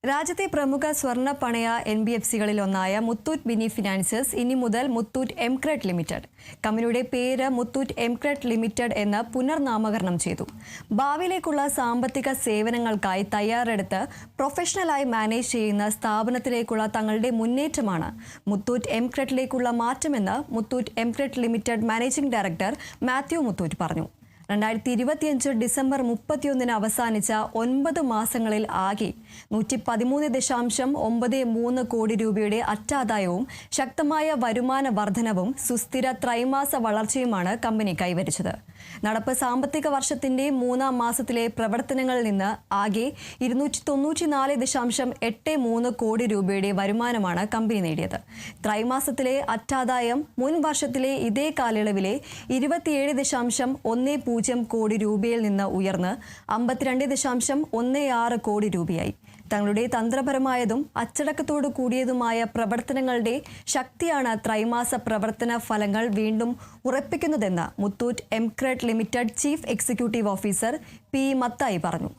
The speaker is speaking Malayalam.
രാജ്യത്തെ പ്രമുഖ സ്വർണ്ണ പണയ NBFCകളിൽ ഒന്നായ മുത്തൂറ്റ് മിനി ഫിനാൻസേഴ്സ് ഇനി മുതൽ മുത്തൂറ്റ് എംക്രെഡ് ലിമിറ്റഡ്. കമ്പനിയുടെ പേര് മുത്തൂറ്റ് എംക്രെഡ് ലിമിറ്റഡ് എന്ന് പുനർനാമകരണം ചെയ്തു. ഭാവിയിലേക്കുള്ള സാമ്പത്തിക സേവനങ്ങൾക്കായി തയ്യാറെടുത്ത് പ്രൊഫഷണലായി മാനേജ് ചെയ്യുന്ന സ്ഥാപനത്തിലേക്കുള്ള തങ്ങളുടെ മുന്നേറ്റമാണ് മുത്തൂറ്റ് എംക്രെഡിലേക്കുള്ള മാറ്റമെന്ന് Muthoot Mcred limited managing director Mathew Muthoot പറഞ്ഞു. 2025 ഡിസംബർ 31 അവസാനിച്ച 9 മാസങ്ങളിൽ ആകെ 113.93 കോടി രൂപയുടെ അറ്റാദായവും ശക്തമായ വരുമാന വർധനവും സുസ്ഥിര ത്രൈമാസ വളർച്ചയുമാണ് കമ്പനി കൈവരിച്ചത്. നടപ്പ് സാമ്പത്തിക വർഷത്തിന്റെ 3-ാം മാസത്തിലെ പ്രവർത്തനങ്ങളിൽ നിന്ന് ആകെ 294.83 കോടി രൂപയുടെ വരുമാനമാണ് കമ്പനി നേടിയത്. ത്രൈമാസത്തിലെ അറ്റാദായം മുൻ വർഷത്തിലെ ഇതേ കാലയളവിലെ 27.10 കോടി രൂപയിൽ നിന്ന് ഉയർന്ന് 52.16 കോടി രൂപയായി. തങ്ങളുടെ തന്ത്രപരമായതും അച്ചടക്കത്തോടു കൂടിയതുമായ പ്രവർത്തനങ്ങളുടെ ശക്തിയാണ് ത്രൈമാസ പ്രവർത്തന ഫലങ്ങൾ വീണ്ടും ഉറപ്പിക്കുന്നതെന്ന് Muthoot Mcred limited chief executive officer P. Mathai പറഞ്ഞു.